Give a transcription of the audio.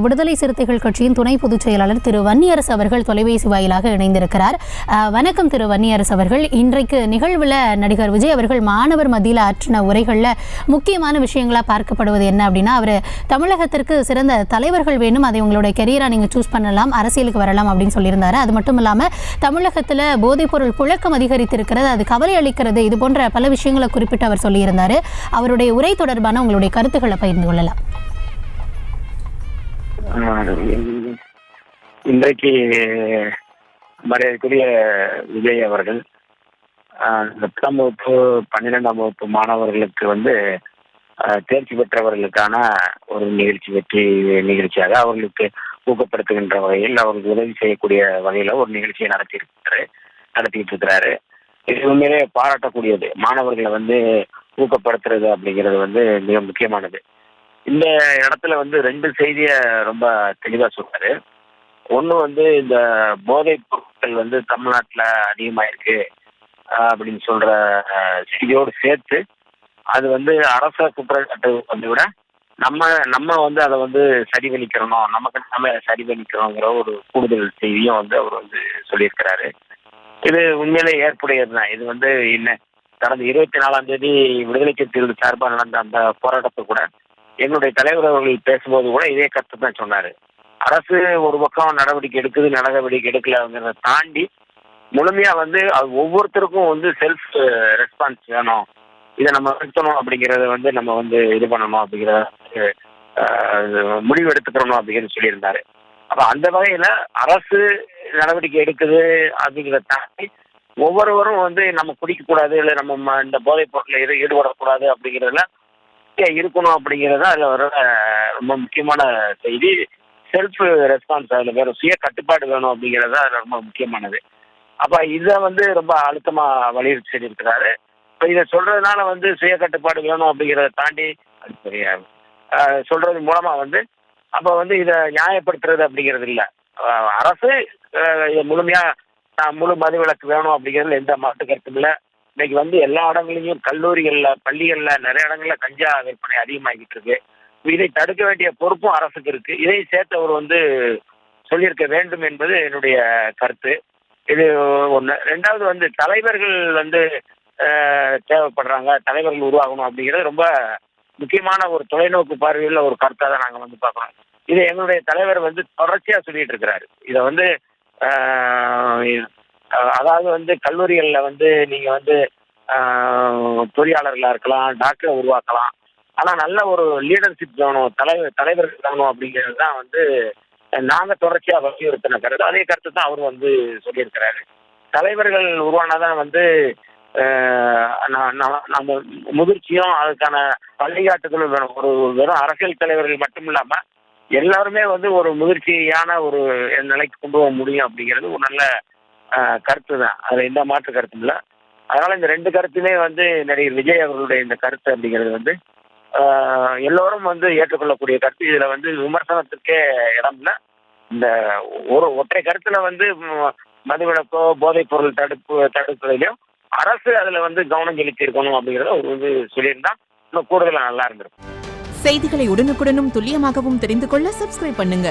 விடுதலை சிறுத்தைகள் கட்சியின் துணை பொதுச் செயலாளர் திரு வன்னியரசு அவர்கள் தொலைபேசி வாயிலாக இணைந்திருக்கிறார். வணக்கம் திரு வன்னியரசு அவர்கள். இன்றைக்கு நிகழ்வில் நடிகர் விஜய் அவர்கள் மாணவர் மத்தியில் ஆற்றின உரைகளில் முக்கியமான விஷயங்களாக பார்க்கப்படுவது என்ன அப்படின்னா, அவர் தமிழகத்திற்கு சிறந்த தலைவர்கள் வேணும், அதை உங்களுடைய கெரியராக நீங்கள் சூஸ் பண்ணலாம், அரசியலுக்கு வரலாம் அப்படின்னு சொல்லியிருந்தாரு. அது மட்டும் இல்லாமல் தமிழகத்தில் போதைப்பொருள் புழக்கம் அதிகரித்திருக்கிறது, அது கவலை அளிக்கிறது, இது போன்ற பல விஷயங்களை குறிப்பிட்டு அவர் சொல்லியிருந்தார். அவருடைய உரை தொடர்பான உங்களுடைய கருத்துக்களை பகிர்ந்து கொள்ளலாம். இன்றைக்கு மரியாதைக்குரிய விஜய் அவர்கள் 10ஆம் வகுப்பு 12ஆம் வகுப்பு மாணவர்களுக்கு தேர்ச்சி பெற்றவர்களுக்கான ஒரு வெற்றி நிகழ்ச்சியாக அவர்களுக்கு ஊக்கப்படுத்துகின்ற வகையில், அவர்களுக்கு உதவி செய்யக்கூடிய வகையில் ஒரு நிகழ்ச்சியை நடத்திட்டு இருக்கிறாரு. இது உண்மையிலே பாராட்டக்கூடியது. மாணவர்களை ஊக்கப்படுத்துறது அப்படிங்கிறது மிக முக்கியமானது. இந்த இடத்துல 2 செய்தியை ரொம்ப தெளிவா சொல்றாரு. ஒண்ணு இந்த போதைப் பொருட்கள் தமிழ்நாட்டுல அதிகமாயிருக்கு அப்படின்னு சொல்ற செய்தியோடு சேர்த்து, அது அரச குற்றச்சாட்டு விட நம்ம அதை சரி பண்ணிக்கிறணும், நமக்கு நம்ம சரி பண்ணிக்கிறோங்கிற ஒரு கூடுதல் செய்தியும் அவர் சொல்லியிருக்கிறாரு. இது உண்மையிலே ஏற்புடையதுதான். இது என்ன கடந்த 24ஆம் தேதி விடுதலை சிறுத்தைகள் சார்பாக நடந்த அந்த போராட்டத்தை கூட என்னுடைய தலைவர் அவர்கள் பேசும்போது கூட இதே கருத்து தான் சொன்னாரு. அரசு ஒரு பக்கம் நடவடிக்கை எடுக்கலங்கிறத தாண்டி முழுமையா அது ஒவ்வொருத்தருக்கும் செல்ஃப் ரெஸ்பான்ஸ் வேணும், இதை நம்ம நிறுத்தணும் அப்படிங்கறத நம்ம இது பண்ணணும் அப்படிங்கிற முடிவு எடுத்துக்கிறோம் அப்படிங்கிறது சொல்லியிருந்தாரு. அப்ப அந்த வகையில அரசு நடவடிக்கை எடுக்குது அப்படிங்கிறத தாண்டி ஒவ்வொருவரும் நம்ம குடிக்க கூடாது, இல்லை நம்ம இந்த போதைப் பொருட்களை ஈடுபடக்கூடாது அப்படிங்கிறதுல இருக்கணும் அப்படிங்கிறது அதுல வர ரொம்ப முக்கியமான செய்தி. செல்ஃப் ரெஸ்பான்ஸ், அதுல வேற சுய கட்டுப்பாடு வேணும் அப்படிங்கிறது அதுல ரொம்ப முக்கியமானது. அப்ப இதை ரொம்ப அழுத்தமா வலியுறுத்தி சொல்லியிருக்கிறாரு. இப்ப இதை சொல்றதுனால சுய கட்டுப்பாடு வேணும் அப்படிங்கிறத தாண்டி சொல்றது மூலமா அப்ப இதை நியாயப்படுத்துறது அப்படிங்கிறது இல்லை. அரசு முழுமையா முழு மதுவிலக்கு வேணும் அப்படிங்கிறதுல எந்த மாற்று கருத்தும் இல்லை. இன்னைக்கு எல்லா இடங்களையும் கல்லூரிகள்ல, பள்ளிகள்ல நிறைய இடங்கள்ல கஞ்சா விற்பனை அதிகமாகிட்டு இருக்கு. இதை தடுக்க வேண்டிய பொறுப்பும் அரசுக்கு இருக்கு. இதையும் சேர்த்து அவர் சொல்லியிருக்க வேண்டும் என்பது என்னுடைய கருத்து. இது ஒண்ணு. ரெண்டாவது தலைவர்கள் தேவைப்படுறாங்க, தலைவர்கள் உருவாகணும் அப்படிங்கிறது ரொம்ப முக்கியமான ஒரு தொலைநோக்கு பார்வையில் ஒரு கருத்தாக தான் நாங்கள் பார்க்குறோம். இதை எங்களுடைய தலைவர் தொடர்ச்சியா சொல்லிட்டு இருக்கிறாரு. இதை அதாவது கல்லூரிகள்ல நீங்க பொறியாளர்களா இருக்கலாம், டாக்டரை உருவாக்கலாம், ஆனா நல்ல ஒரு லீடர்ஷிப் வேணும், தலைவர்கள் வேணும் அப்படிங்கிறது தான் நாங்க தொடர்ச்சியா வலியுறுத்தின கருத்து. அதே கருத்து தான் அவர் சொல்லியிருக்கிறாரு. தலைவர்கள் உருவானாதான் நம்ம முதிர்ச்சியும் அதுக்கான வழிகாட்டுதலும் வேணும். ஒரு வெறும் அரசியல் தலைவர்கள் மட்டும் இல்லாம எல்லாருமே ஒரு முதிர்ச்சியான ஒரு நிலைக்கு கொண்டு போக முடியும் அப்படிங்கிறது ஒரு நல்ல கருத்து தான். அதுல எந்த மாற்று கருத்தும் இல்லை. அதனால இந்த 2 கருத்துமே நடிகர் விஜய் அவர்களுடைய இந்த கருத்து அப்படிங்கிறது எல்லோரும் ஏற்றுக்கொள்ளக்கூடிய கருத்து. இதுல விமர்சனத்துக்கே இடம் இல்லை. இந்த ஒரு ஒற்றை கருத்துல மதுவிலக்கோ போதைப் பொருள் தடுப்பதிலையும் அரசு அதுல கவனம் செலுத்தி இருக்கணும் அப்படிங்கறத ஒரு சொல்லியிருந்தா இன்னும் கூடுதலா நல்லா இருந்திருக்கும். செய்திகளை உடனுக்குடனும் துல்லியமாகவும் தெரிந்து கொள்ள சப்ஸ்கிரைப் பண்ணுங்க.